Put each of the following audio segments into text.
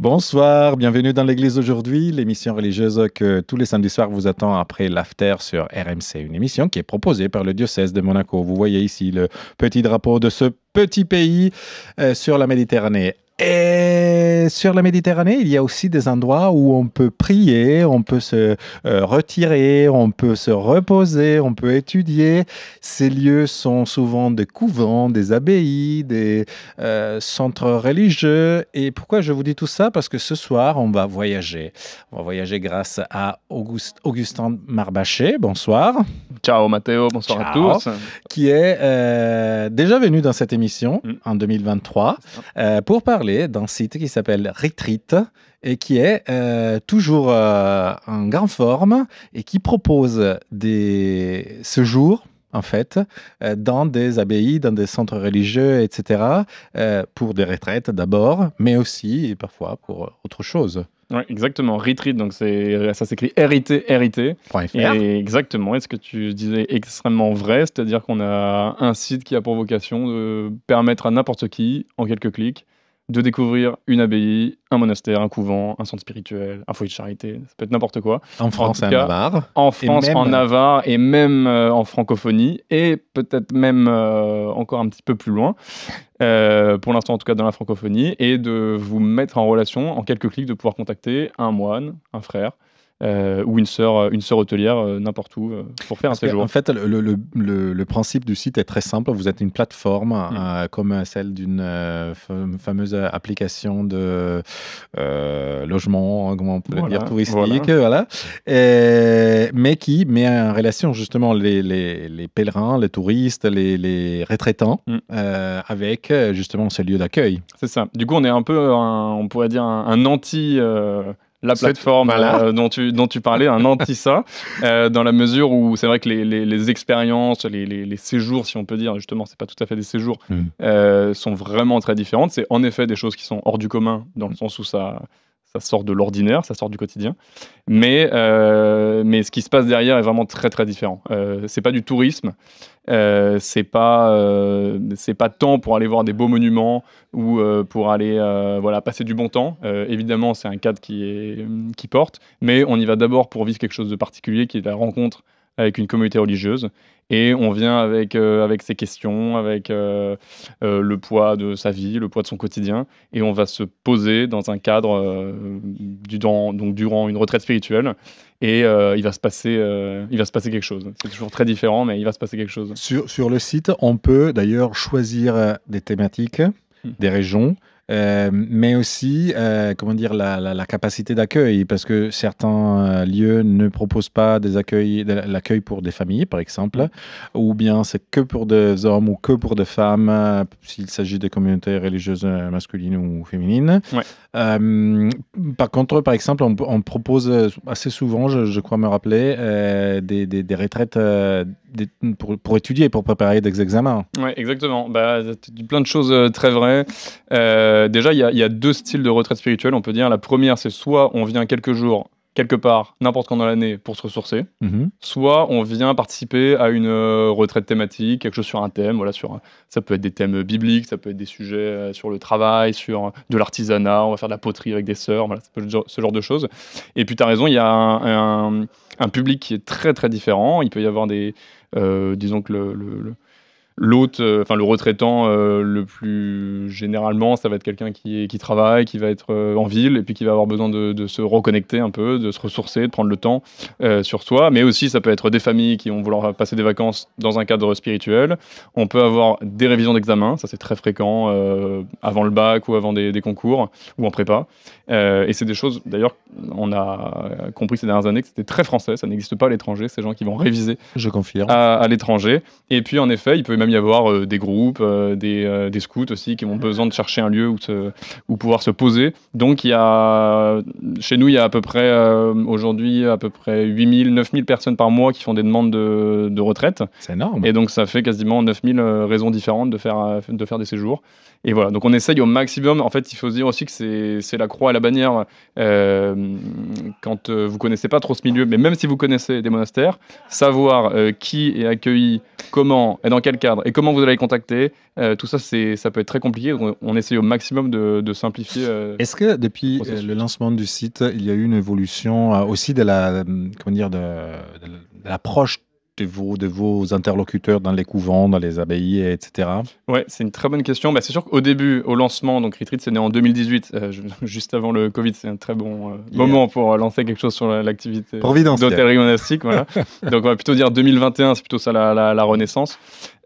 Bonsoir, bienvenue dans l'église aujourd'hui, l'émission religieuse que tous les samedis soirs vous attend après l'after sur RMC, une émission qui est proposée par le diocèse de Monaco. Vous voyez ici le petit drapeau de ce petit pays sur la Méditerranée. Et sur la Méditerranée, il y a aussi des endroits où on peut prier, on peut se retirer, on peut se reposer, on peut étudier. Ces lieux sont souvent des couvents, des abbayes, des centres religieux. Et pourquoi je vous dis tout ça? Parce que ce soir, on va voyager. On va voyager grâce à Augustin Marbaché. Bonsoir. Ciao Matteo, bonsoir à tous. Qui est déjà venu dans cette émission en 2023 pour parler d'un site qui s'appelle Retreat et qui est toujours en grande forme et qui propose des séjours en fait, dans des abbayes, dans des centres religieux, etc., pour des retraites d'abord, mais aussi et parfois pour autre chose. Oui, exactement. Retreat, donc ça s'écrit RIT. Et exactement. Et ce que tu disais est extrêmement vrai, c'est-à-dire qu'on a un site qui a pour vocation de permettre à n'importe qui, en quelques clics, de découvrir une abbaye, un monastère, un couvent, un centre spirituel, un foyer de charité, ça peut être n'importe quoi. En France et en Navarre. En France, en Navarre et même en francophonie et peut-être même encore un petit peu plus loin, pour l'instant en tout cas dans la francophonie, et de vous mettre en relation en quelques clics, de pouvoir contacter un moine, un frère, ou une sœur hôtelière, n'importe où, pour faire un séjour. En fait, le principe du site est très simple. Vous êtes une plateforme comme celle d'une fameuse application de logement, comment on peut le dire, touristique, voilà. Mais qui met en relation justement les pèlerins, les touristes, les retraitants avec justement ce lieu d'accueil. C'est ça. Du coup, on est un peu, on pourrait dire, un anti... la plateforme dont tu parlais, un anti-ça, dans la mesure où c'est vrai que les expériences, les séjours, si on peut dire, justement, c'est pas tout à fait des séjours, sont vraiment très différentes. C'est en effet des choses qui sont hors du commun, dans le sens où ça sort de l'ordinaire, ça sort du quotidien. Mais ce qui se passe derrière est vraiment très très différent. C'est pas du tourisme, c'est pas tant pour aller voir des beaux monuments ou pour aller passer du bon temps. Évidemment, c'est un cadre qui porte, mais on y va d'abord pour vivre quelque chose de particulier, qui est la rencontre avec une communauté religieuse. Et on vient avec ses questions, avec le poids de sa vie, le poids de son quotidien, et on va se poser dans un cadre durant une retraite spirituelle, et il va se passer quelque chose. C'est toujours très différent, mais il va se passer quelque chose. Sur le site, on peut d'ailleurs choisir des thématiques, des régions, mais aussi la capacité d'accueil, parce que certains lieux ne proposent pas l'accueil pour des familles, par exemple, ou bien c'est que pour des hommes ou que pour des femmes, s'il s'agit des communautés religieuses masculines ou féminines. Par contre, par exemple, on propose assez souvent, je crois me rappeler, des retraites pour étudier, pour préparer des examens. Oui, exactement. Plein de choses très vraies. Déjà, il y a deux styles de retraite spirituelle, on peut dire. La première, c'est soit on vient quelques jours, quelque part, n'importe quand dans l'année, pour se ressourcer, soit on vient participer à une retraite thématique, quelque chose sur un thème. Voilà, ça peut être des thèmes bibliques, ça peut être des sujets sur le travail, sur de l'artisanat, on va faire de la poterie avec des sœurs, voilà, ce genre de choses. Et puis, tu as raison, il y a un public qui est très, très différent. Il peut y avoir disons que l'hôte, le retraitant, le plus généralement, ça va être quelqu'un qui travaille, qui va être en ville, et puis qui va avoir besoin de se reconnecter un peu, de se ressourcer, de prendre le temps sur soi. Mais aussi, ça peut être des familles qui vont vouloir passer des vacances dans un cadre spirituel. On peut avoir des révisions d'examen, ça c'est très fréquent, avant le bac ou avant des concours, ou en prépa. Et c'est des choses, d'ailleurs, on a compris ces dernières années que c'était très français, ça n'existe pas à l'étranger, ces gens qui vont réviser à l'étranger. Et puis, en effet, il peut même y avoir des groupes, des scouts aussi, qui ont besoin de chercher un lieu où pouvoir se poser. Donc, chez nous, il y a à peu près, aujourd'hui, à peu près 8000, 9000 personnes par mois qui font des demandes de retraite. C'est énorme. Et donc, ça fait quasiment 9000 raisons différentes de faire des séjours. Et voilà, donc on essaye au maximum. En fait, il faut se dire aussi que c'est la croix et la bannière quand vous connaissez pas trop ce milieu, mais même si vous connaissez des monastères, savoir qui est accueilli, comment et dans quel cadre perdre et comment vous allez les contacter. Tout ça, ça peut être très compliqué. Donc on essaye au maximum de simplifier. Est-ce que depuis le lancement du site, il y a eu une évolution aussi de l'approche de vos interlocuteurs dans les couvents, dans les abbayes, etc. Ouais, c'est une très bonne question. C'est sûr qu'au début, au lancement, donc Retreat, c'est né en 2018, juste avant le Covid. C'est un très bon moment pour lancer quelque chose sur l'activité d'hôtellerie monastique. Voilà. Donc on va plutôt dire 2021, c'est plutôt ça la renaissance.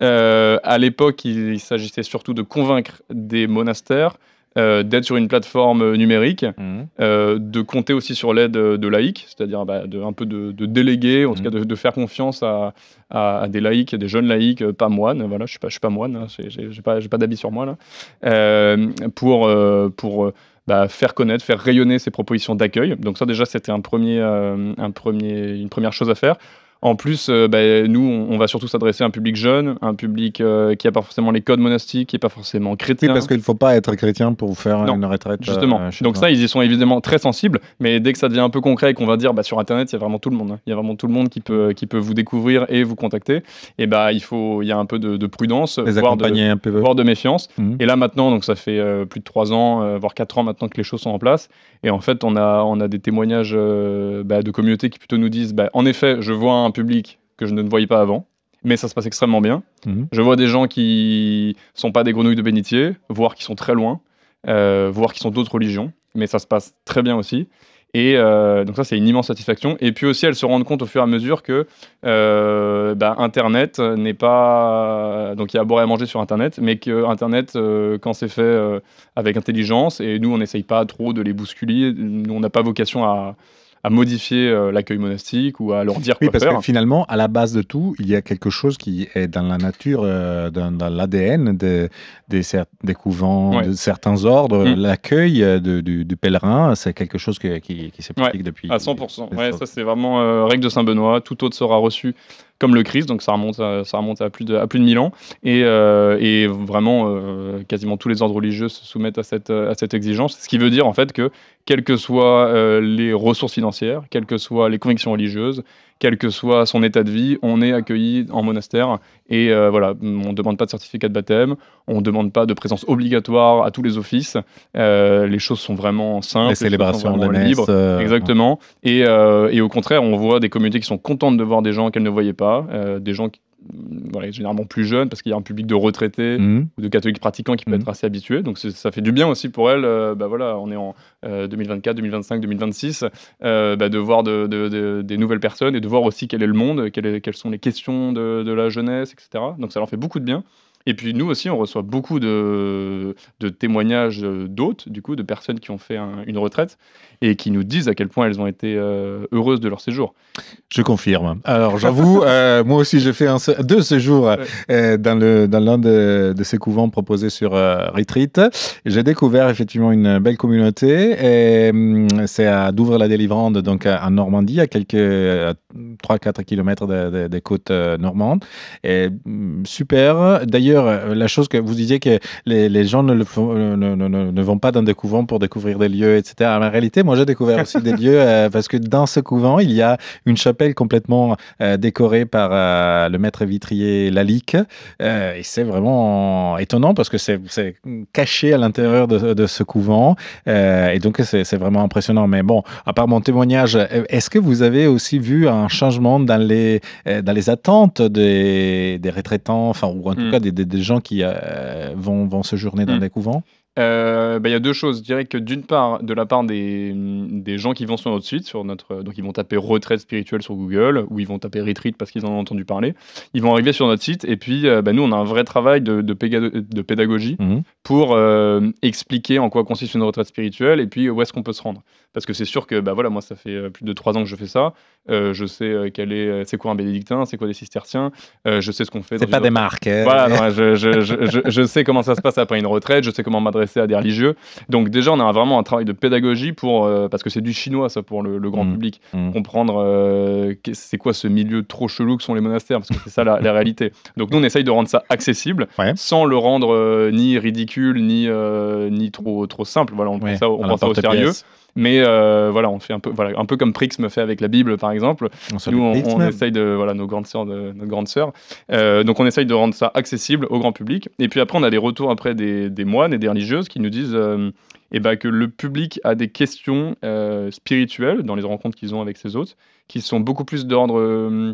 À l'époque, il s'agissait surtout de convaincre des monastères d'être sur une plateforme numérique, de compter aussi sur l'aide de laïcs, c'est-à-dire un peu de déléguer, en tout cas de faire confiance à des laïcs, des jeunes laïcs, pas moines. Voilà, je suis pas moine, hein, j'ai pas d'habit sur moi là, pour faire connaître, faire rayonner ces propositions d'accueil. Donc ça déjà c'était une première chose à faire. En plus, nous, on va surtout s'adresser à un public jeune, un public qui n'a pas forcément les codes monastiques, qui n'est pas forcément chrétien. Oui, parce qu'il ne faut pas être chrétien pour faire une retraite. Justement. Donc ça, ils y sont évidemment très sensibles, mais dès que ça devient un peu concret et qu'on va dire sur Internet, il y a vraiment tout le monde. Hein. Il y a vraiment tout le monde qui peut vous découvrir et vous contacter. Et il y a un peu de prudence, voire de méfiance. Et là maintenant, donc ça fait plus de 3 ans, voire 4 ans maintenant que les choses sont en place. Et en fait, on a des témoignages de communautés qui plutôt nous disent, en effet, je vois un public que je ne voyais pas avant, mais ça se passe extrêmement bien. Je vois des gens qui sont pas des grenouilles de bénitier, voire qui sont très loin, voire qui sont d'autres religions, mais ça se passe très bien aussi. Et donc ça, c'est une immense satisfaction. Et puis aussi, elles se rendent compte au fur et à mesure que Internet n'est pas... Donc il y a à boire et à manger sur Internet, mais que Internet, quand c'est fait avec intelligence, et nous, on n'essaye pas trop de les bousculer, nous, on n'a pas vocation à modifier l'accueil monastique ou à leur dire quoi faire. Oui, parce que finalement, à la base de tout, il y a quelque chose qui est dans la nature, dans l'ADN des couvents, de certains ordres. L'accueil du pèlerin, c'est quelque chose qui se pratique depuis... À 100%. Ça, c'est vraiment règle de Saint-Benoît. Tout autre sera reçu comme le Christ, donc ça remonte à plus de 1000 ans. Et vraiment, quasiment tous les ordres religieux se soumettent à cette exigence. Ce qui veut dire en fait que, quelles que soient les ressources financières, quelles que soient les convictions religieuses, quel que soit son état de vie, on est accueilli en monastère. Et on ne demande pas de certificat de baptême, on ne demande pas de présence obligatoire à tous les offices. Les choses sont vraiment simples. Les célébrations de la messe. Libres. Exactement. Et au contraire, on voit des communautés qui sont contentes de voir des gens qu'elles ne voyaient pas, des gens qui généralement plus jeunes, parce qu'il y a un public de retraités ou de catholiques pratiquants qui peut être assez habitué. Donc ça fait du bien aussi pour elles. On est en 2024, 2025, 2026, de voir des nouvelles personnes et de voir aussi quel est le monde, quelles sont les questions de la jeunesse, etc. Donc ça leur fait beaucoup de bien. Et puis nous aussi, on reçoit beaucoup de témoignages d'hôtes, du coup, de personnes qui ont fait une retraite et qui nous disent à quel point elles ont été heureuses de leur séjour. Je confirme. Alors j'avoue, moi aussi j'ai fait 2 séjours dans l'un de ces couvents proposés sur Retreat. J'ai découvert effectivement une belle communauté. C'est à Douvres-la-Délivrande, donc en Normandie, à quelques 3-4 km des côtes normandes. Et super. D'ailleurs, la chose que vous disiez que les gens ne vont pas dans des couvents pour découvrir des lieux, etc. En réalité, moi j'ai découvert aussi des lieux parce que dans ce couvent, il y a une chapelle complètement décorée par le maître vitrier Lalique. Et c'est vraiment étonnant parce que c'est caché à l'intérieur de ce couvent. Et donc c'est vraiment impressionnant. Mais bon, à part mon témoignage, est-ce que vous avez aussi vu un changement dans les attentes des retraitants, enfin, ou en tout cas des gens qui vont séjourner dans des couvents? Il y a 2 choses. Je dirais que d'une part, de la part des gens qui vont sur notre site, donc ils vont taper retraite spirituelle sur Google, ou ils vont taper retreat parce qu'ils en ont entendu parler. Ils vont arriver sur notre site et puis nous, on a un vrai travail de pédagogie pour expliquer en quoi consiste une retraite spirituelle et puis où est-ce qu'on peut se rendre. Parce que c'est sûr que moi, ça fait plus de 3 ans que je fais ça. Je sais c'est quoi un bénédictin, c'est quoi des cisterciens. Je sais ce qu'on fait. C'est pas des marques. Voilà, non, je sais comment ça se passe après une retraite. Je sais comment m'adresser à des religieux. Donc déjà, on a vraiment un travail de pédagogie parce que c'est du chinois, ça, pour le grand public. Comprendre c'est quoi ce milieu trop chelou que sont les monastères, parce que c'est ça la réalité. Donc nous, on essaye de rendre ça accessible, sans le rendre ni ridicule, ni trop simple. Voilà, on prend ça au sérieux. Mais voilà, on fait un peu comme Prix me fait avec la Bible, par exemple. Nous, on essaye de, voilà, notre grande sœur. Donc, on essaye de rendre ça accessible au grand public. Et puis après, on a des retours après des moines et des religieuses qui nous disent que le public a des questions spirituelles dans les rencontres qu'ils ont avec ces hôtes, qui sont beaucoup plus d'ordre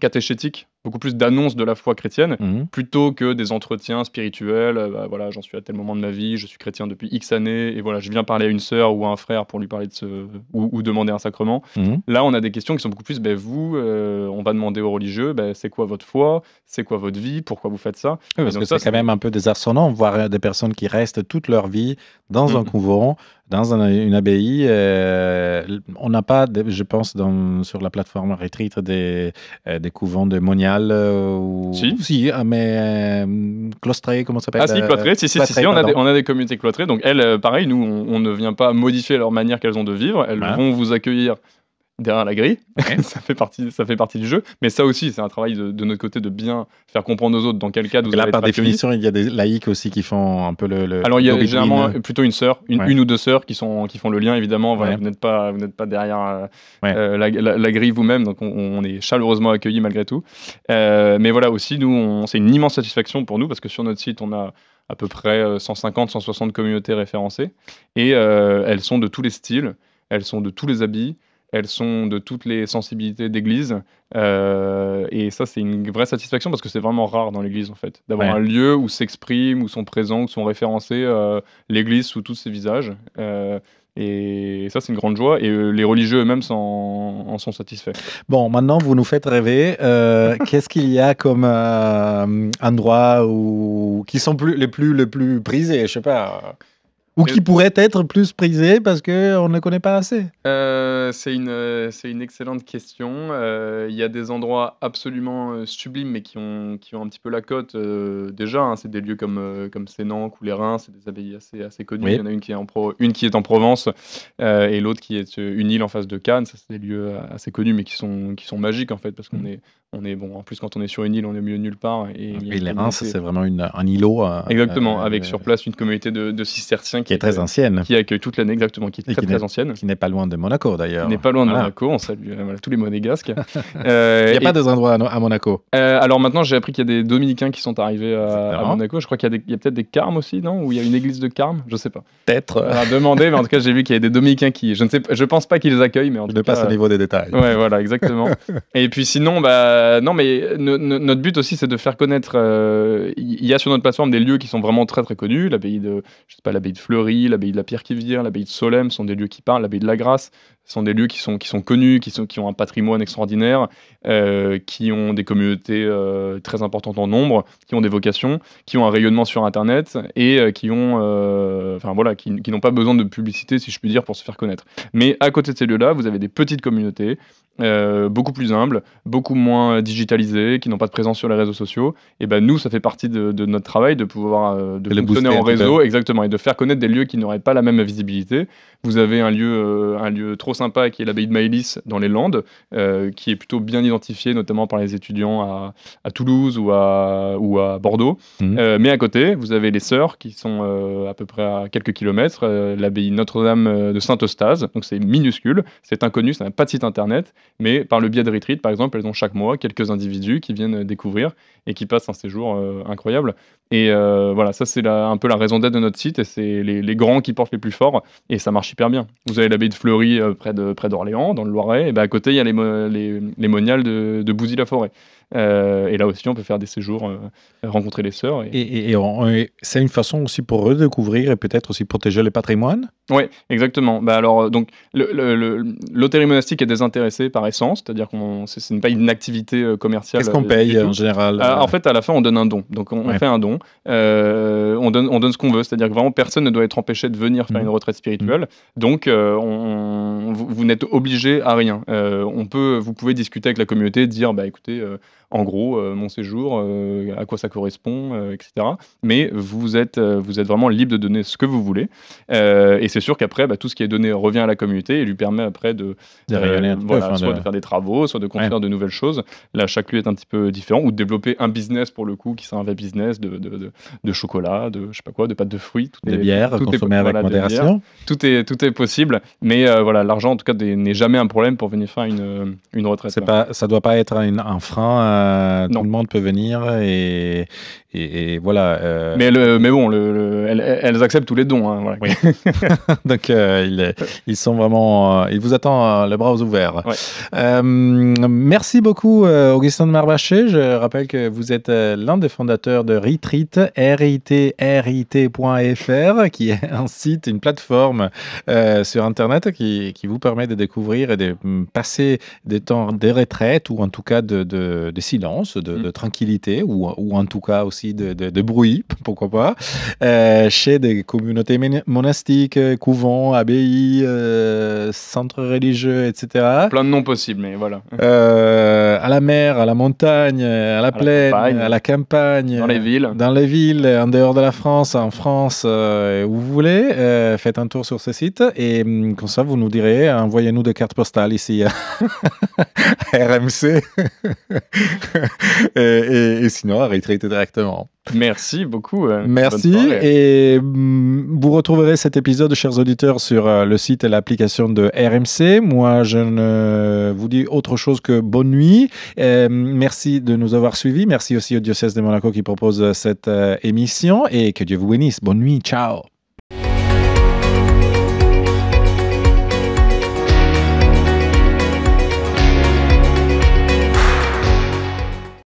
catéchétique, beaucoup plus d'annonces de la foi chrétienne, plutôt que des entretiens spirituels. Voilà, j'en suis à tel moment de ma vie, je suis chrétien depuis X années, et voilà, je viens parler à une sœur ou à un frère pour lui parler de ou demander un sacrement. Là, on a des questions qui sont beaucoup plus, on va demander aux religieux, c'est quoi votre foi, c'est quoi votre vie, pourquoi vous faites ça. Oui, parce que c'est quand même un peu désarçonnant, voir des personnes qui restent toute leur vie dans un couvent, dans une abbaye. On n'a pas, je pense, sur la plateforme Retreat des couvents de Monial. Si, mais cloîtrés, comment ça s'appelle? Ah si, cloîtrés, si, on a des communautés cloîtrées. Donc elles, pareil, nous, on ne vient pas modifier leur manière qu'elles ont de vivre. Elles vont vous accueillir derrière la grille. ça fait partie du jeu. Mais ça aussi, c'est un travail de notre côté de bien faire comprendre aux autres dans quel cadre vous allez être accueillis. Par définition, il y a des laïcs aussi qui font un peu le Alors, il y a généralement plutôt une sœur, une ou deux sœurs qui font le lien, évidemment. Voilà, vous n'êtes pas derrière la grille vous-même, donc on est chaleureusement accueillis malgré tout. Mais voilà, aussi, nous, c'est une immense satisfaction pour nous, parce que sur notre site, on a à peu près 150, 160 communautés référencées. Et elles sont de tous les styles, elles sont de tous les habits, elles sont de toutes les sensibilités d'église. Et ça, c'est une vraie satisfaction, parce que c'est vraiment rare dans l'église, en fait, d'avoir un lieu où s'expriment, où sont présents, où sont référencés l'église sous tous ses visages. Et ça, c'est une grande joie. Et les religieux eux-mêmes en sont satisfaits. Bon, maintenant, vous nous faites rêver. Qu'est-ce qu'il y a comme endroits qui sont les plus prisés, je sais pas, ou qui pourraient être plus prisés parce qu'on ne connaît pas assez? C'est une excellente question. Il y a des endroits absolument sublimes, mais qui ont un petit peu la cote déjà. C'est des lieux comme Sénanque ou les Reims, c'est des abbayes assez connues. Il y en a une qui est en Provence et l'autre qui est une île en face de Cannes. Ça, c'est des lieux assez connus, mais qui sont magiques, en fait, parce qu'on est en plus, quand on est sur une île, on est au milieu de nulle part. Et les Reims, c'est vraiment un îlot. Exactement, avec sur place une communauté de cisterciens qui est très ancienne. Qui accueille toute l'année, exactement, qui est très ancienne. Qui n'est pas loin de Monaco, d'ailleurs. Qui n'est pas loin de Monaco, on salue tous les monégasques. Il n'y a pas des endroits à Monaco? Alors maintenant, j'ai appris qu'il y a des dominicains qui sont arrivés à Monaco. Je crois qu'il y a peut-être des carmes aussi, non? Ou il y a une église de carmes? Je sais pas. Peut-être. À demander, mais en tout cas, j'ai vu qu'il y a des dominicains qui... Je pense pas qu'ils les accueillent, mais en tout cas... Je passe au niveau des détails. Ouais, voilà, exactement. Et puis sinon, non, mais notre but aussi, c'est de faire connaître... Il y a sur notre plateforme des lieux qui sont vraiment très très connus. L'abbaye de Fleury, l'abbaye de la Pierre-qui-Vire, l'abbaye de Solesmes sont des lieux qui parlent, l'abbaye de la Grâce sont des lieux qui sont connus, qui ont un patrimoine extraordinaire, qui ont des communautés très importantes en nombre, qui ont des vocations, qui ont un rayonnement sur Internet et qui n'ont pas besoin de publicité, si je puis dire, pour se faire connaître. Mais à côté de ces lieux-là, vous avez des petites communautés, beaucoup plus humbles, beaucoup moins digitalisées, qui n'ont pas de présence sur les réseaux sociaux. Et nous, ça fait partie de notre travail de pouvoir fonctionner en réseau, exactement, et de faire connaître des lieux qui n'auraient pas la même visibilité. Vous avez un lieu trop sympa qui est l'abbaye de Maëlys dans les Landes, qui est plutôt bien identifié, notamment par les étudiants à Toulouse ou à Bordeaux. Mais à côté, vous avez les Sœurs qui sont à peu près à quelques kilomètres, l'abbaye Notre-Dame de Saint-Eustase, donc c'est minuscule, c'est inconnu, ça n'a pas de site internet, mais par le biais de Retreat, par exemple, elles ont chaque mois quelques individus qui viennent découvrir et qui passent un séjour incroyable. Et voilà, ça c'est un peu la raison d'être de notre site, et c'est les grands qui portent les plus forts, et ça marche hyper bien. Vous avez l'abbaye de Fleury près d'Orléans, dans le Loiret, et à côté il y a les moniales de Bouzy-la-Forêt. Et là aussi on peut faire des séjours, rencontrer les sœurs. Et c'est une façon aussi pour redécouvrir et peut-être aussi protéger le patrimoine? Oui, exactement. Alors, donc, l'hôtellerie monastique est désintéressée par essence, c'est-à-dire que ce n'est pas une activité commerciale. Qu'est-ce qu'on paye en général? En fait, à la fin, on donne un don. Donc, on fait un don. On donne ce qu'on veut, c'est-à-dire que vraiment personne ne doit être empêché de venir faire une retraite spirituelle. Donc, vous n'êtes obligé à rien. Vous pouvez discuter avec la communauté, dire, écoutez, en gros, mon séjour, à quoi ça correspond, etc. Mais vous êtes vraiment libre de donner ce que vous voulez. Et c'est sûr qu'après, tout ce qui est donné revient à la communauté et lui permet après de rayonner un peu, voilà, soit de faire des travaux, soit de construire de nouvelles choses. Là, chaque lieu est un petit peu différent, ou de développer un business pour le coup, qui sera un vrai business de chocolat, de je sais pas quoi, de pâtes de fruits. Des bières consommées avec modération. Tout est possible, mais voilà, l'argent en tout cas n'est jamais un problème pour venir faire une retraite. Ça doit pas être un frein. Tout le monde peut venir et voilà. Mais bon, elles acceptent tous les dons. Hein, voilà. Oui. Donc ils sont vraiment, ils vous attendent les bras ouverts. Ouais. Merci beaucoup Augustin de Marbaché. Je rappelle que vous êtes l'un des fondateurs de Retreat, rit.fr, qui est un site, une plateforme sur Internet qui vous permet de découvrir et de passer des temps de retraite ou en tout cas de silence, de tranquillité ou en tout cas aussi de bruit, pourquoi pas, chez des communautés monastiques, couvents, abbayes, centres religieux, etc. Plein de noms possibles, mais voilà. À la mer, à la montagne, à la plaine, à la campagne, dans les villes, en dehors de la France, en France, où vous voulez, faites un tour sur ce site et comme ça vous nous direz, envoyez-nous des cartes postales ici à RMC et sinon à Retreat directement. Merci beaucoup. Merci. Et vous retrouverez cet épisode, chers auditeurs, sur le site et l'application de RMC. Moi, je ne vous dis autre chose que bonne nuit. Merci de nous avoir suivis. Merci aussi au diocèse de Monaco qui propose cette émission et que Dieu vous bénisse. Bonne nuit. Ciao.